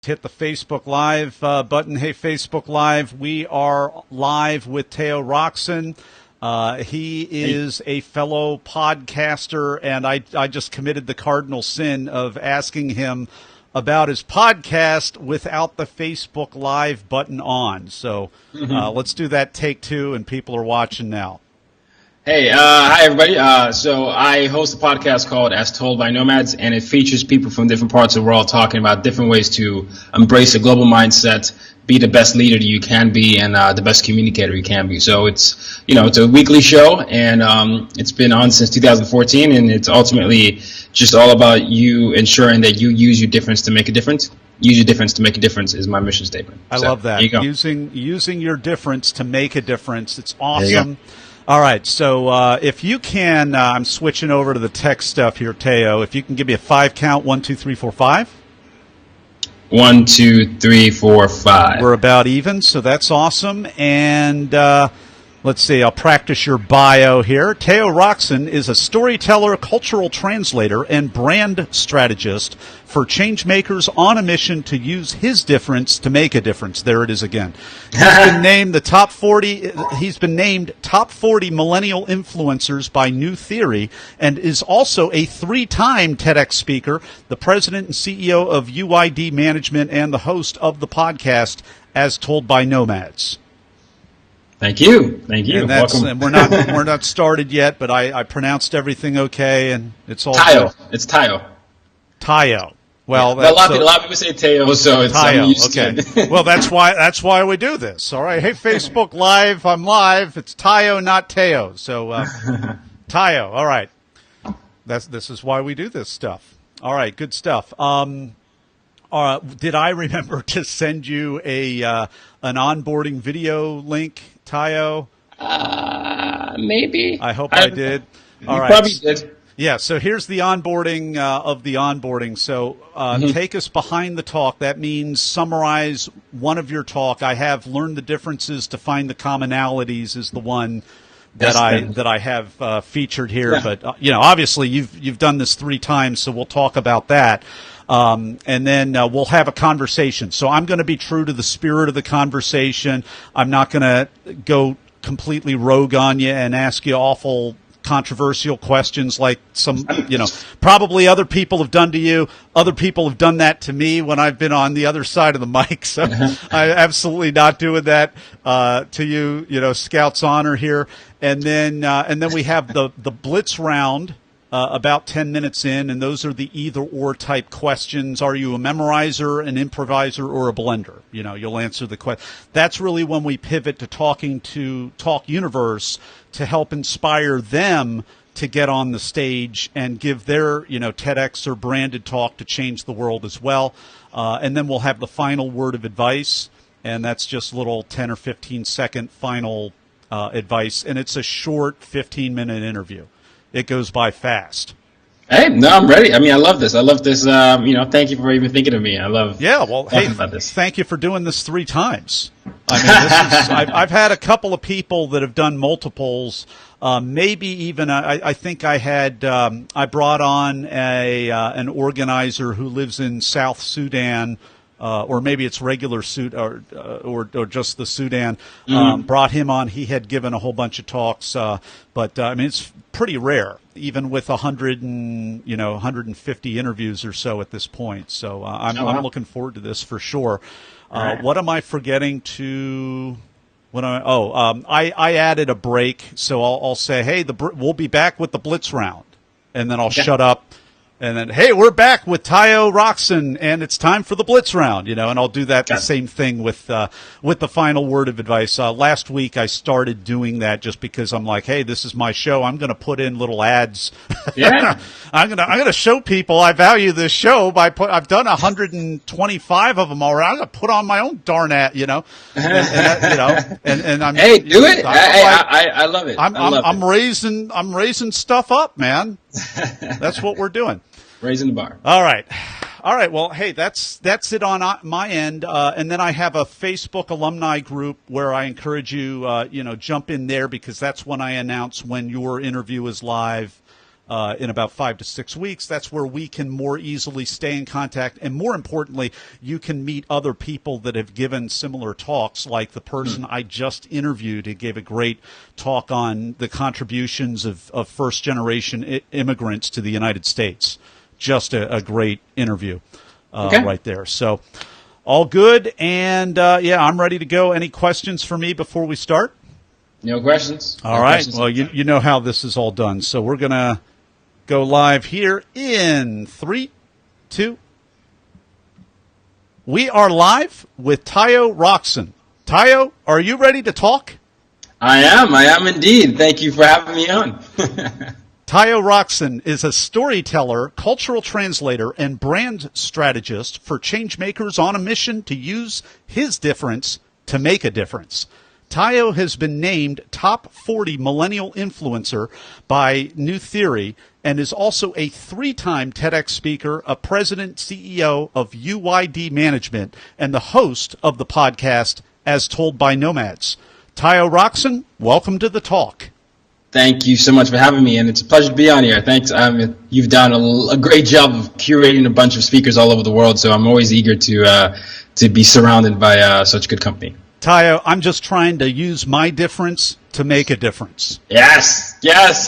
hit the Facebook Live button. Hey, Facebook Live, we are live with TayoRockson. He is a fellow podcaster, and I just committed the cardinal sin of asking him about his podcast without the Facebook Live button on. So let's do that take two, and people are watching now. Hey, hi everybody. So I host a podcast called As Told by Nomads, and it features people from different parts of the world talking about different ways to embrace a global mindset, be the best leader that you can be, and the best communicator you can be. So it's a weekly show, and it's been on since 2014, and it's ultimately just all about you ensuring that you use your difference to make a difference. Use your difference to make a difference is my mission statement. I love that. There you go. Using your difference to make a difference. It's awesome. All right, so if you can, I'm switching over to the tech stuff here, Tayo. If you can give me a 5 count, 1, 2, 3, 4, 5. 1, 2, 3, 4, 5. We're about even, so that's awesome. And let's see, I'll practice your bio here. TayoRockson is a storyteller, cultural translator, and brand strategist for change makers on a mission to use his difference to make a difference. There it is again. He's been named top 40 millennial influencers by New Theory, and is also a 3-time TEDx speaker, the president and CEO of UID Management, and the host of the podcast As Told by Nomads. Thank you. Welcome. And we're not started yet, but I pronounced everything okay, and it's all Tayo. good. It's Tayo. Tayo. Well, a lot of people say Tayo, so it's Tayo. Okay. Well, that's why we do this. All right. Hey, Facebook Live, I'm live. It's Tayo, not Tayo. So Tayo. All right. This is why we do this stuff. All right. Good stuff. Did I remember to send you an onboarding video link, Tayo? Maybe. I hope I did. All right. Probably did. Yeah, so here's the onboarding of the onboarding. So take us behind the talk. That means summarize one of your talk. I have learned the differences to find the commonalities is the one that I have featured here. Yeah. But obviously you've done this 3 times, so we'll talk about that. And then we'll have a conversation. So I'm going to be true to the spirit of the conversation. I'm not going to go completely rogue on you and ask you awful controversial questions like some, probably other people have done to you. Other people have done that to me when I've been on the other side of the mic. So I'm absolutely not doing that to you, Scout's honor here. And then we have the blitz round. About 10 minutes in, and those are the either-or type questions. Are you a memorizer, an improviser, or a blender? You'll answer the question. That's really when we pivot to talking to Talk Universe to help inspire them to get on the stage and give their, TEDx or branded talk to change the world as well. And then we'll have the final word of advice, and that's just a little 10 or 15-second final advice, and it's a short 15-minute interview. It goes by fast. Hey, no, I'm ready. I mean, I love this. I love this. Thank you for even thinking of me. I love talking about this. Thank you for doing this 3 times. I mean, I've had a couple of people that have done multiples. Maybe even I think I had I brought on an organizer who lives in South Sudan. Or maybe it's regular or just the Sudan. Brought him on. He had given a whole bunch of talks, but I mean it's pretty rare, even with 150 interviews or so at this point. So I'm looking forward to this for sure. What am I forgetting to? I added a break, so I'll say, hey, we'll be back with the blitz round, and then I'll shut up. And then, hey, we're back with TayoRockson, and it's time for the blitz round, and I'll do that the same thing with the final word of advice. Last week I started doing that just because I'm like, hey, this is my show. I'm going to put in little ads. Yeah. I'm going to show people I value this show I've done 125 of them already. I'm going to put on my own darn ad, and I'm hey, do it. I love it. I'm raising stuff up, man. That's what we're doing. Raising the bar. All right. Well, hey, that's it on my end. And then I have a Facebook alumni group where I encourage you, jump in there because that's when I announce when your interview is live. in about 5 to 6 weeks. That's where we can more easily stay in contact. And more importantly, you can meet other people that have given similar talks, like the person I just interviewed who gave a great talk on the contributions of first-generation immigrants to the United States. Just a great interview right there. So all good. And, I'm ready to go. Any questions for me before we start? No questions. All right. Well, you know how this is all done. So we're going to go live here in 3, 2. We are live with TayoRockson. Tayo, are you ready to talk? I am indeed. Thank you for having me on. TayoRockson is a storyteller, cultural translator, and brand strategist for changemakers on a mission to use his difference to make a difference. Tayo has been named top 40 millennial influencer by New Theory and is also a 3-time TEDx speaker, a president, CEO of UYD Management, and the host of the podcast As Told by Nomads. TayoRockson, welcome to the talk. Thank you so much for having me, and it's a pleasure to be on here. Thanks. You've done a great job of curating a bunch of speakers all over the world, so I'm always eager to be surrounded by such good company. Tayo, I'm just trying to use my difference to make a difference. Yes,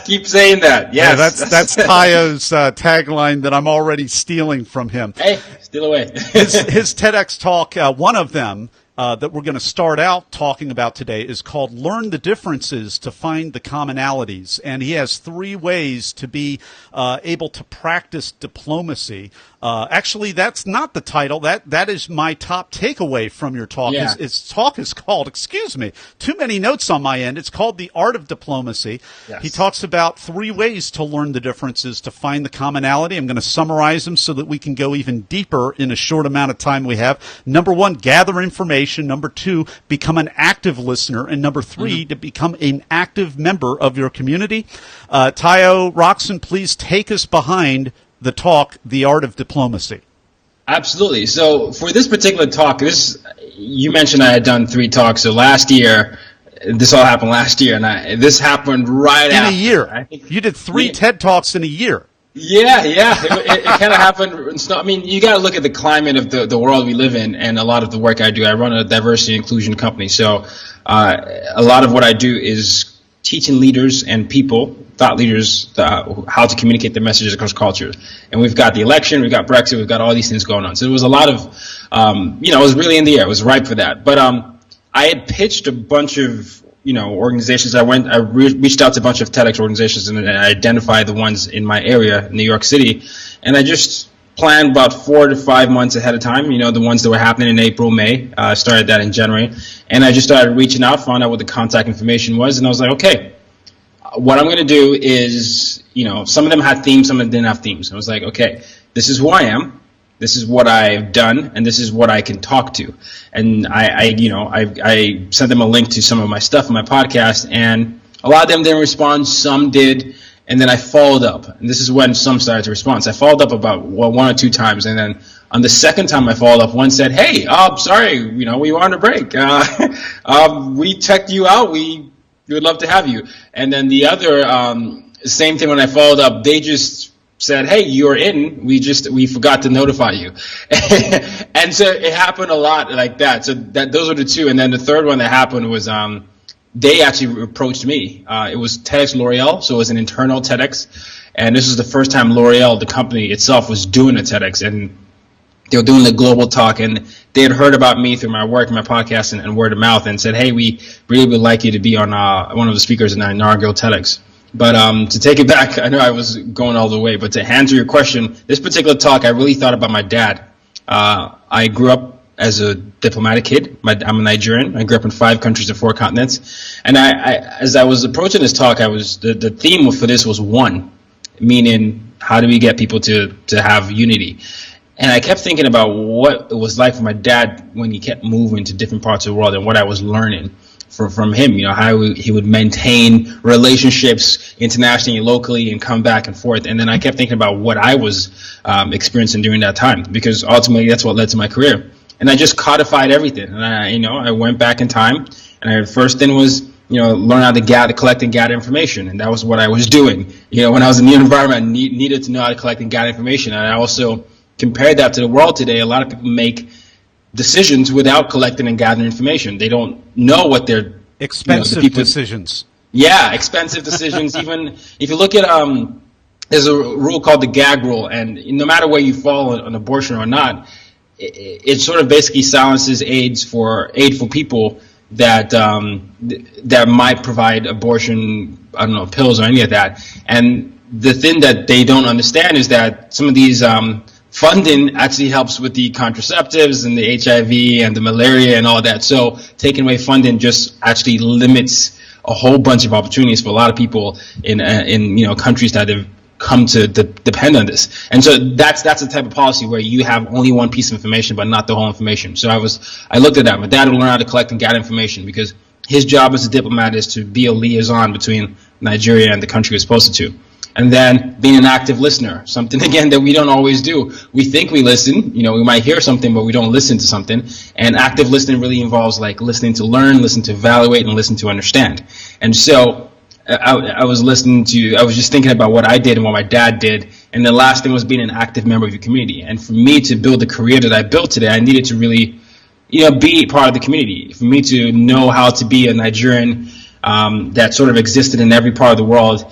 keep saying that. Yes, yeah, that's Tayo's tagline that I'm already stealing from him. Hey, steal away. his TEDx talk, one of them that we're going to start out talking about today is called Learn the Differences to Find the Commonalities. And he has 3 ways to be able to practice diplomacy. Actually, that's not the title. That is my top takeaway from your talk. Yeah. His talk is called, excuse me, too many notes on my end. It's called The Art of Diplomacy. Yes. He talks about 3 ways to learn the differences to find the commonality. I'm going to summarize them so that we can go even deeper in a short amount of time we have. Number 1, gather information. Number 2, become an active listener. And number 3, to become an active member of your community. TayoRockson, please take us behind the talk, The Art of Diplomacy. Absolutely. So for this particular talk, you mentioned I had done 3 talks. So last year, this all happened last year, and this happened right after. In a year. I think you did 3 TED Talks in a year. Yeah. It kind of happened. I mean, you got to look at the climate of the world we live in, and a lot of the work I do. I run a diversity inclusion company, so a lot of what I do is teaching leaders and people, thought leaders, how to communicate their messages across cultures. And we've got the election, we've got Brexit, we've got all these things going on. So there was a lot of, it was really in the air. It was ripe for that. But I had pitched a bunch of organizations. I reached out to a bunch of TEDx organizations and I identified the ones in my area, New York City, and I just planned about 4 to 5 months ahead of time, the ones that were happening in April, May. I started that in January, and I just started reaching out, found out what the contact information was, and I was like, okay, what I'm going to do is, some of them had themes, some of them didn't have themes. I was like, okay, this is who I am. This is what I've done, and this is what I can talk to. And I sent them a link to some of my stuff in my podcast, and a lot of them didn't respond. Some did, and then I followed up. And this is when some started to respond. So I followed up about 1 or 2 times, and then on the second time I followed up, one said, "Hey, sorry, we were on a break. We checked you out. We would love to have you." And then the other, same thing when I followed up, they just said, "Hey, you're in. We forgot to notify you." And so it happened a lot like that. So those are the 2. And then the third one that happened was they actually approached me. It was TEDx L'Oreal, so it was an internal TEDx. And this was the first time L'Oreal, the company itself, was doing a TEDx. And they were doing the global talk, and they had heard about me through my work, my podcast, and word of mouth, and said, "Hey, we really would like you to be on one of the speakers in our inaugural TEDx." But to take it back, I know I was going all the way, but to answer your question, this particular talk, I really thought about my dad. I grew up as a diplomatic kid. I'm a Nigerian. I grew up in 5 countries and 4 continents. And as I was approaching this talk, the theme for this was 1, meaning how do we get people to have unity? And I kept thinking about what it was like for my dad when he kept moving to different parts of the world and what I was learning from him, how he would maintain relationships internationally and locally and come back and forth. And then I kept thinking about what I was experiencing during that time, because ultimately that's what led to my career. And I just codified everything. And I went back in time, and the first thing was learn how to collect and gather information. And that was what I was doing. When I was in the environment, I needed to know how to collect and gather information. And I also compared that to the world today. A lot of people make decisions without collecting and gathering information. They don't know what they're expensive decisions. Yeah, expensive decisions. Even if you look at there's a rule called the gag rule, and no matter where you fall on abortion or not, it sort of basically silences aid for people that that might provide abortion, I don't know, pills or any of that. And the thing that they don't understand is that some of these funding actually helps with the contraceptives and the HIV and the malaria and all that. So taking away funding just actually limits a whole bunch of opportunities for a lot of people in countries that have come to depend on this. And so that's the type of policy where you have only one piece of information but not the whole information. So I looked at that. My dad would learn how to collect and gather information because his job as a diplomat is to be a liaison between Nigeria and the country we're supposed to. And then being an active listener, something again that we don't always do. We think we listen, we might hear something, but we don't listen to something. And active listening really involves like listening to learn, listen to evaluate, and listen to understand. And so I was just thinking about what I did and what my dad did. And the last thing was being an active member of your community. And for me to build the career that I built today, I needed to really, be part of the community. For me to know how to be a Nigerian that sort of existed in every part of the world,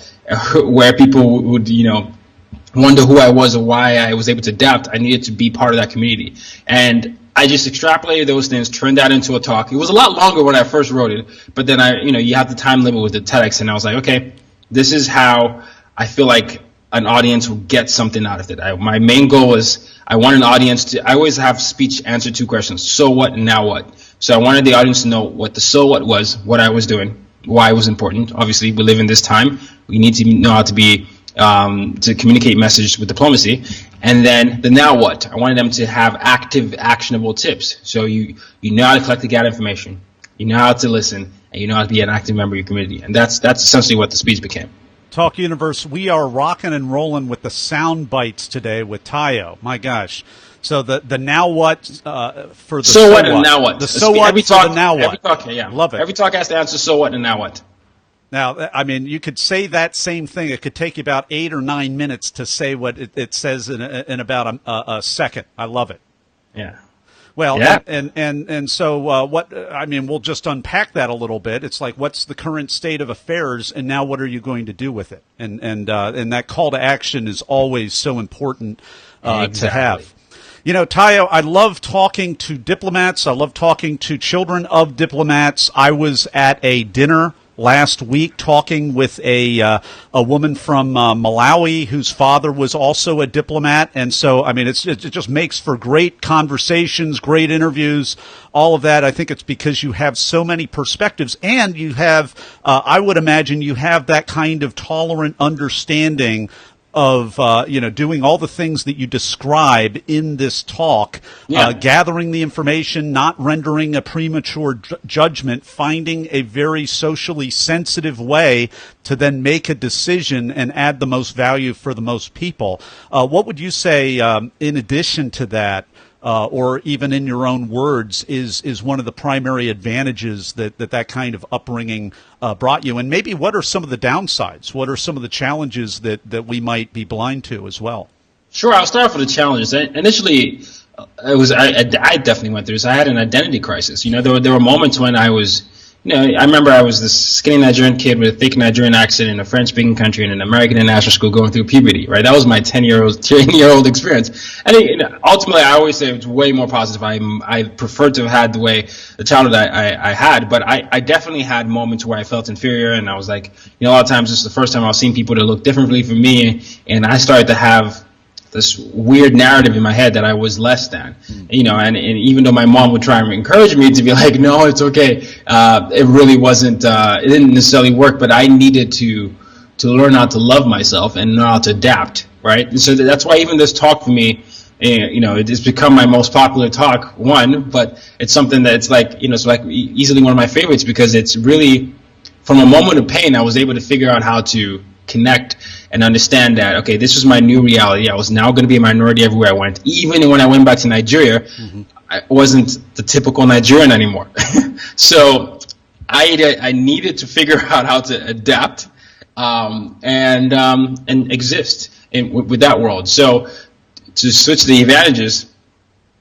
where people would, wonder who I was or why I was able to adapt, I needed to be part of that community. And I just extrapolated those things, turned that into a talk. It was a lot longer when I first wrote it, but then you have the time limit with the TEDx, and I was like, okay, this is how I feel like an audience will get something out of it. My main goal is I want an audience to, I always have speech answer two questions, so what and now what. So I wanted the audience to know what the so what was, what I was doing, why it was important. Obviously, we live in this time. We need to know how to be to communicate messages with diplomacy. And then the now what. I wanted them to have active, actionable tips. So you know how to collect and gather information, you know how to listen, and you know how to be an active member of your community. And that's essentially what the speech became. Talk Universe, we are rocking and rolling with the sound bites today with Tayo. My gosh. So the now what for the so what and now what. The so what every for talk, the now what. Every talk, yeah. Love it. Every talk has to answer so what and now what. Now, I mean, you could say that same thing. It could take you about 8 or 9 minutes to say what it says in about a second. I love it. Yeah. Well, yeah. And so we'll just unpack that a little bit. It's like, what's the current state of affairs, and now what are you going to do with it? And that call to action is always so important to have. Tayo, I love talking to diplomats. I love talking to children of diplomats. I was at a dinner last week talking with a woman from Malawi whose father was also a diplomat. And so, I mean, it just makes for great conversations, great interviews, all of that. I think it's because you have so many perspectives, and you have, I would imagine you have that kind of tolerant understanding of doing all the things that you describe in this talk, gathering the information, not rendering a premature judgment, finding a very socially sensitive way to then make a decision and add the most value for the most people. What would you say, in addition to that, or even in your own words, is one of the primary advantages that kind of upbringing brought you? And maybe what are some of the downsides? What are some of the challenges that we might be blind to as well? Sure, I'll start off with the challenges. Initially, I definitely went through this. I had an identity crisis. There were moments when I was, I remember I was this skinny Nigerian kid with a thick Nigerian accent in a French-speaking country in an American international school going through puberty, right? That was my 10-year-old experience. And ultimately, I always say it's way more positive. I prefer to have had the childhood I had, but I definitely had moments where I felt inferior, and I was like, a lot of times this is the first time I've seen people that look differently from me, and I started to have this weird narrative in my head that I was less than, and even though my mom would try and encourage me to be like, no, it's okay, it really wasn't, it didn't necessarily work, but I needed to learn how to love myself and know how to adapt, right? And so that's why even this talk for me, it's become my most popular talk, but it's something that it's like easily one of my favorites, because it's really, from a moment of pain, I was able to figure out how to connect and understand that, okay, this was my new reality. I was now going to be a minority everywhere I went. Even when I went back to Nigeria, I wasn't the typical Nigerian anymore. So I needed to figure out how to adapt and exist with that world. So to switch the advantages,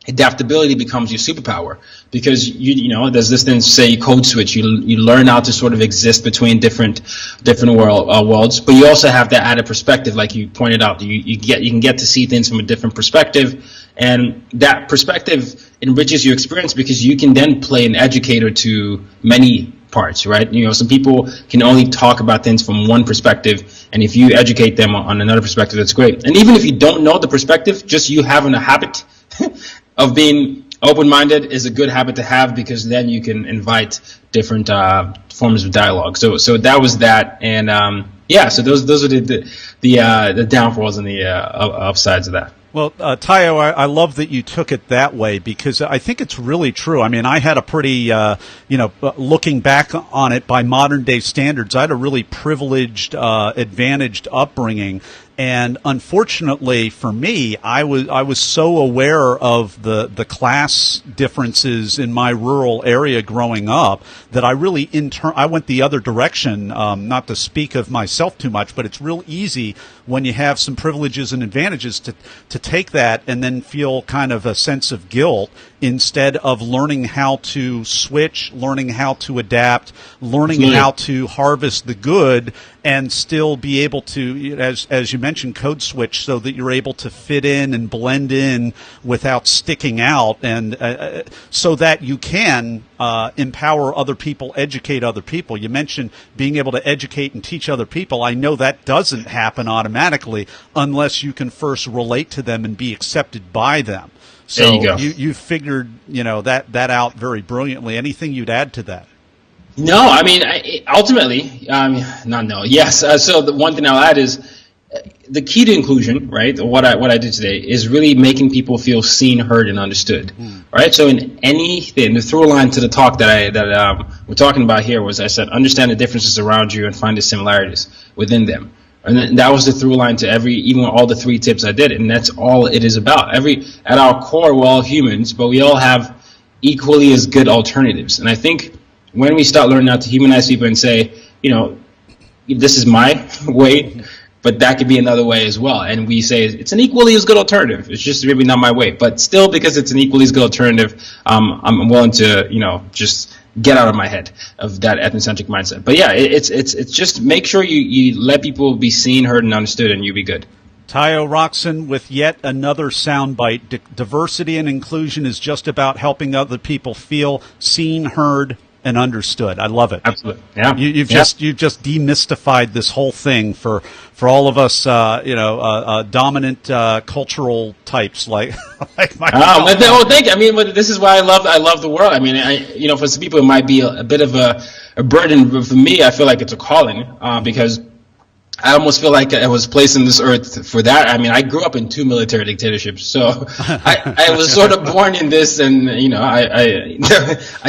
adaptability becomes your superpower, because you know there's this thing, say, code switch. You learn how to sort of exist between different worlds, but you also have that added perspective, like you pointed out. You can get to see things from a different perspective, and that perspective enriches your experience, because you can then play an educator to many parts, right? You know, some people can only talk about things from one perspective, and if you educate them on another perspective, that's great. And even if you don't know the perspective, just you having a habit of being open-minded is a good habit to have, because then you can invite different forms of dialogue. So that was that, and so those are the downfalls and the upsides of that. Well, Tayo, I love that you took it that way, because I think it's really true. I mean, I had a pretty, looking back on it by modern day standards, I had a really privileged, advantaged upbringing. And unfortunately for me, I was so aware of the class differences in my rural area growing up that I really I went the other direction. Not to speak of myself too much, but it's real easy when you have some privileges and advantages to take that and then feel kind of a sense of guilt, instead of learning how to switch, learning how to adapt, learning how to harvest the good, and still be able to, as you mentioned, code switch, so that you're able to fit in and blend in without sticking out, and so that you can empower other people, educate other people. You mentioned being able to educate and teach other people. I know that doesn't happen automatically unless you can first relate to them and be accepted by them. So there you go. You figured that out very brilliantly. Anything you'd add to that? No, I mean, yes. So the one thing I'll add is the key to inclusion, right? What I did today is really making people feel seen, heard, and understood, right? So in anything, the through line to the talk that we're talking about here was, I said, understand the differences around you and find the similarities within them. And then that was the through line to even all the 3 tips I did, and that's all it is about. At our core, we're all humans, but we all have equally as good alternatives. And I think when we start learning how to humanize people and say, this is my way, but that could be another way as well, and we say it's an equally as good alternative, it's just maybe not my way, but still, because it's an equally as good alternative, I'm willing to, just get out of my head of that ethnocentric mindset. But yeah, it's just make sure you let people be seen, heard, and understood, and you'll be good. TayoRockson with yet another soundbite. Diversity and inclusion is just about helping other people feel seen, heard, and understood. I love it. Absolutely. Yeah. You've just demystified this whole thing for all of us, dominant cultural types like myself. Thank you. I mean, this is why I love the world. I mean, for some people it might be a bit of a burden, but for me, I feel like it's a calling, because I almost feel like I was placed in this earth for that. I mean, I grew up in 2 military dictatorships, so I was sort of born in this, and I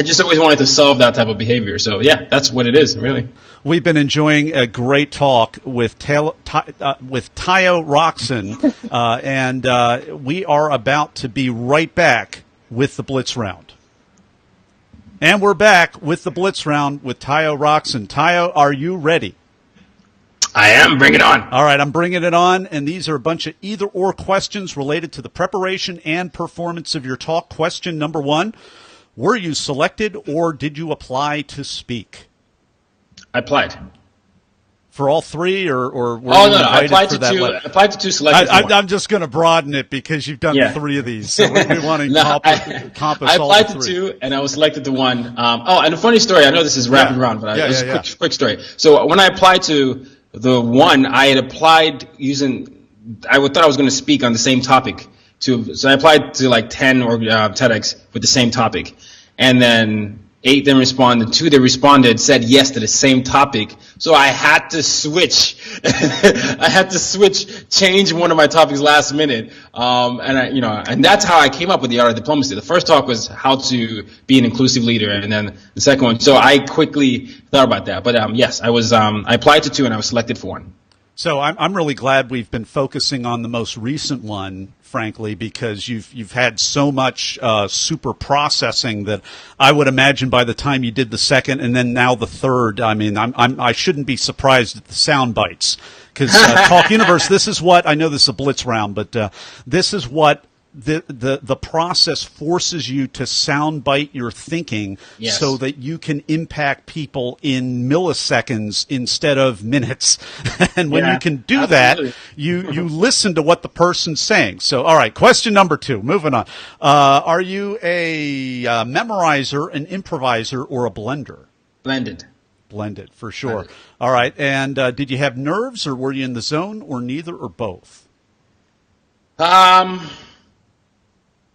just always wanted to solve that type of behavior. So yeah, that's what it is, really. We've been enjoying a great talk with TayoRockson, and we are about to be right back with the Blitz Round. And we're back with the Blitz Round with TayoRockson. Tayo, are you ready? I am. Bring it on. All right, I'm bringing it on, and these are a bunch of either-or questions related to the preparation and performance of your talk. Question number 1, were you selected or did you apply to speak? I applied. For all 3, or were you I applied for to that 2. I applied to 2, selected for 1. I'm just going to broaden it because you've done 3 of these, so we want to encompass I all applied the 3. to 2, and I was selected to 1. And a funny story, I know this is wrapping around, but it's a quick story. So when I applied to the 1, I had applied I thought I was going to speak on the same topic. So I applied to like 10 or TEDx with the same topic. And then 8 then responded, 2 that responded said yes to the same topic. So I had to switch. Change one of my topics last minute. And that's how I came up with the art of diplomacy. The first talk was how to be an inclusive leader, and then the second one. So I quickly thought about that. But yes, I applied to 2 and I was selected for 1. So I'm really glad we've been focusing on the most recent one, frankly, because you've had so much super processing that I would imagine by the time you did the second and then now the third, I mean, I shouldn't be surprised at the sound bites because Talk Universe. This is what I know. This is a blitz round, but this is what. The process forces you to soundbite your thinking so that you can impact people in milliseconds instead of minutes. And when you can do that, you listen to what the person's saying. So, all right, question number 2, moving on. Are you a memorizer, an improviser, or a blender? Blended, for sure. Blended. All right, and did you have nerves, or were you in the zone, or neither, or both?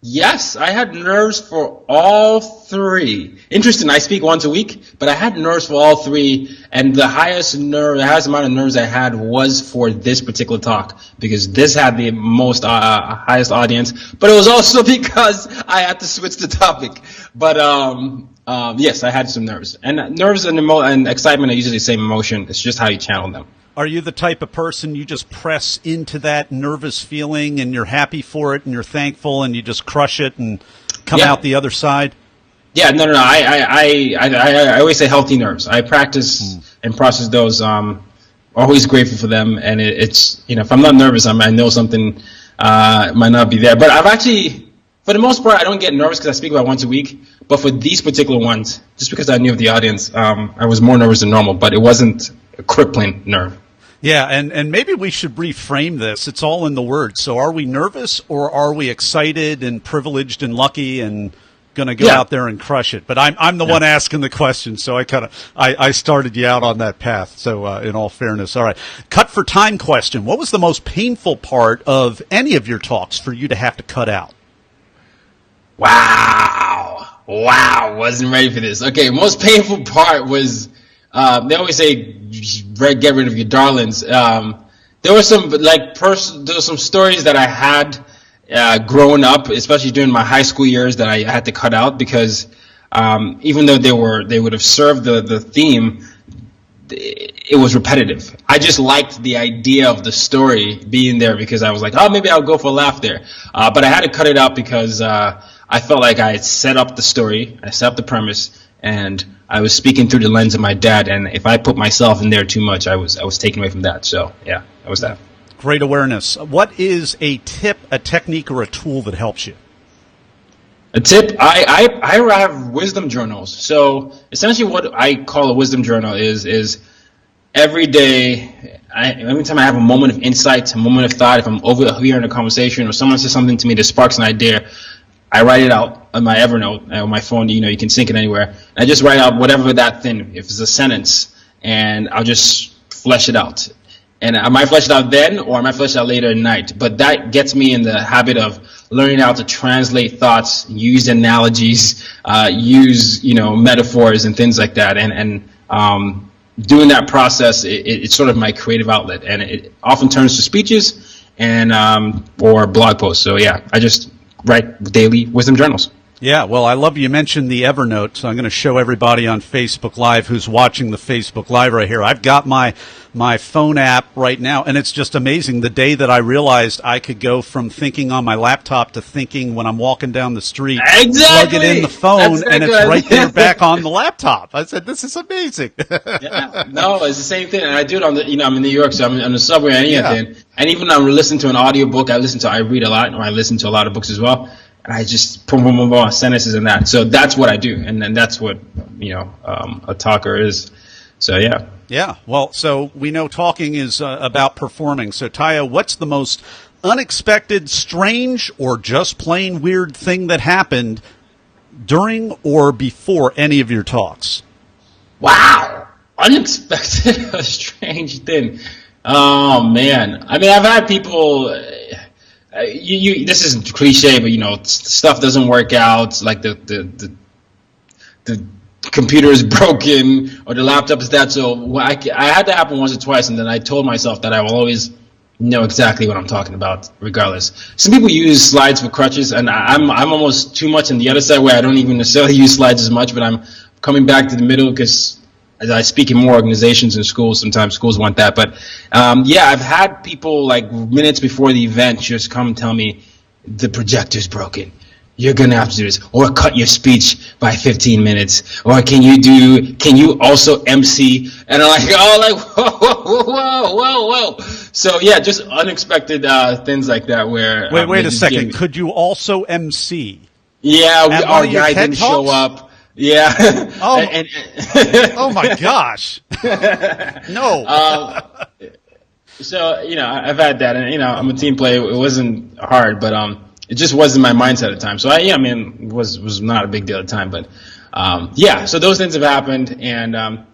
Yes, I had nerves for all 3. Interesting, I speak once a week, but I had nerves for all 3, and the highest amount of nerves I had was for this particular talk, because this had the most highest audience, but it was also because I had to switch the topic. But yes, I had some nerves. And nerves and excitement are usually the same emotion. It's just how you channel them. Are you the type of person you just press into that nervous feeling and you're happy for it and you're thankful and you just crush it and come out the other side? Yeah, no. I always say healthy nerves. I practice and process those. Always grateful for them, and it's if I'm not nervous, I know something might not be there. But I've actually, for the most part, I don't get nervous because I speak about once a week. But for these particular ones, just because I knew of the audience, I was more nervous than normal. But it wasn't a crippling nerve. Yeah, and maybe we should reframe this. It's all in the words. So are we nervous or are we excited and privileged and lucky and going to go out there and crush it? But I'm the one asking the question, so I started you out on that path. So in all fairness, all right. Cut for time question. What was the most painful part of any of your talks for you to have to cut out? Wow, wasn't ready for this. Okay, most painful part was they always say get rid of your darlings. There were some stories that I had growing up, especially during my high school years, that I had to cut out because even though they would have served the theme, it was repetitive. I just liked the idea of the story being there because I was like, oh, maybe I'll go for a laugh there. But I had to cut it out because I felt like I had set up the story, I set up the premise, and I was speaking through the lens of my dad, and if I put myself in there too much, I was taken away from that. So, yeah, that was that. Great awareness. What is a tip, a technique, or a tool that helps you? A tip, I have wisdom journals. So, essentially what I call a wisdom journal is every day, every time I have a moment of insight, a moment of thought, if I'm overhearing a conversation or someone says something to me that sparks an idea, I write it out on my Evernote on my phone. You can sync it anywhere. And I just write out whatever that thing, if it's a sentence, and I'll just flesh it out. And I might flesh it out then, or I might flesh it out later at night. But that gets me in the habit of learning how to translate thoughts, use analogies, use metaphors and things like that. And doing that process, it's sort of my creative outlet, and it often turns to speeches and or blog posts. So yeah, I just write daily wisdom journals. Yeah, well, I love you mentioned the Evernote, so I'm going to show everybody on Facebook Live who's watching the Facebook Live right here. I've got my phone app right now, and it's just amazing. The day that I realized I could go from thinking on my laptop to thinking when I'm walking down the street, plug it in the phone, and it's right there back on the laptop. I said, this is amazing. Yeah, no, it's the same thing, and I do it on the, I'm in New York, so I'm on the subway or anything, and even when I'm listening to an audiobook, I read a lot, or I listen to a lot of books as well. And I just boom, sentences and that. So that's what I do, and then that's what a talker is. So yeah. Yeah. Well, so we know talking is about performing. So Tayo, what's the most unexpected, strange, or just plain weird thing that happened during or before any of your talks? Wow, unexpected, a strange thing. Oh man, I mean, I've had people. This is cliche, but stuff doesn't work out. Like the computer is broken or the laptop is that. So I had that happen once or twice, and then I told myself that I will always know exactly what I'm talking about, regardless. Some people use slides for crutches, and I'm almost too much on the other side where I don't even necessarily use slides as much, but I'm coming back to the middle because I speak in more organizations and schools. Sometimes schools want that, but yeah, I've had people like minutes before the event just come and tell me the projector's broken. You're gonna have to do this, or cut your speech by 15 minutes, or can you also MC? And I'm like, oh, like whoa. So yeah, just unexpected things like that. Where wait a second, could you also MC? Yeah, our guy didn't show up. Yeah. Oh, oh my gosh. No. So I've had that, and I'm a team player. It wasn't hard, but it just wasn't my mindset at the time. So it was not a big deal at the time, but yeah. So those things have happened, and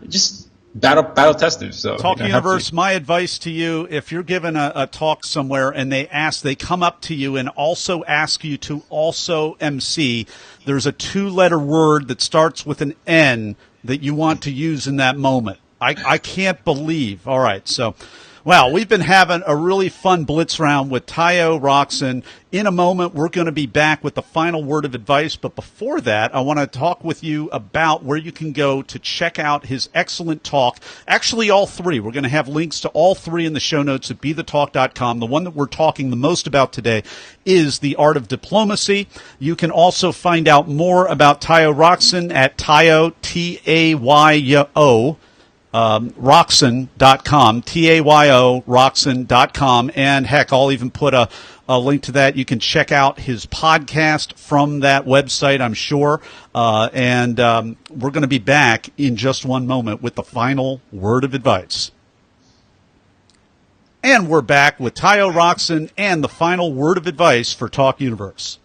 just battle tested. So Talk Universe, my advice to you: if you're given a talk somewhere and they come up to you and also ask you to also MC, there's a 2-letter word that starts with an N that you want to use in that moment. I can't believe. All right, so. Wow, we've been having a really fun blitz round with TayoRockson. In a moment, we're going to be back with the final word of advice. But before that, I want to talk with you about where you can go to check out his excellent talk. Actually, all three. We're going to have links to all three in the show notes at BeTheTalk.com. The one that we're talking the most about today is The Art of Diplomacy. You can also find out more about TayoRockson at Tayo, T-A-Y-O, Rockson.com, Tayo Rockson.com, and heck, I'll even put a link to that. You can check out his podcast from that website, I'm sure, and we're going to be back in just one moment with the final word of advice. And we're back with TayoRockson and the final word of advice for Talk Universe.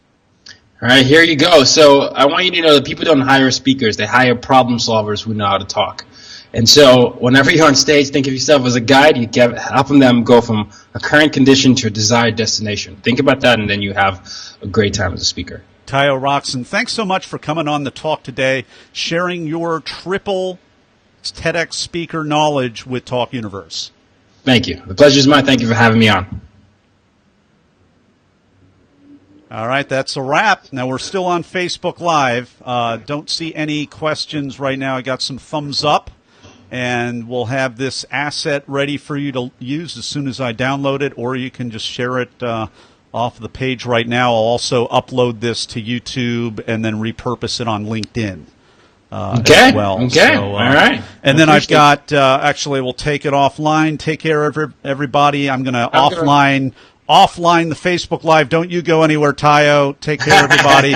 All right, here you go. So I want you to know that people don't hire speakers. They hire problem solvers who know how to talk. And so whenever you're on stage, think of yourself as a guide. You helping them go from a current condition to a desired destination. Think about that, and then you have a great time as a speaker. TayoRockson, thanks so much for coming on the talk today, sharing your triple TEDx speaker knowledge with Talk Universe. Thank you. The pleasure is mine. Thank you for having me on. All right, that's a wrap. Now, we're still on Facebook Live. Don't see any questions right now. I got some thumbs up. And we'll have this asset ready for you to use as soon as I download it, or you can just share it off the page right now. I'll also upload this to YouTube and then repurpose it on LinkedIn as well. Okay, so, all right. And then I've got, actually, we'll take it offline. Take care of everybody. I'm going to offline the Facebook Live. Don't you go anywhere, Tayo. Take care, everybody.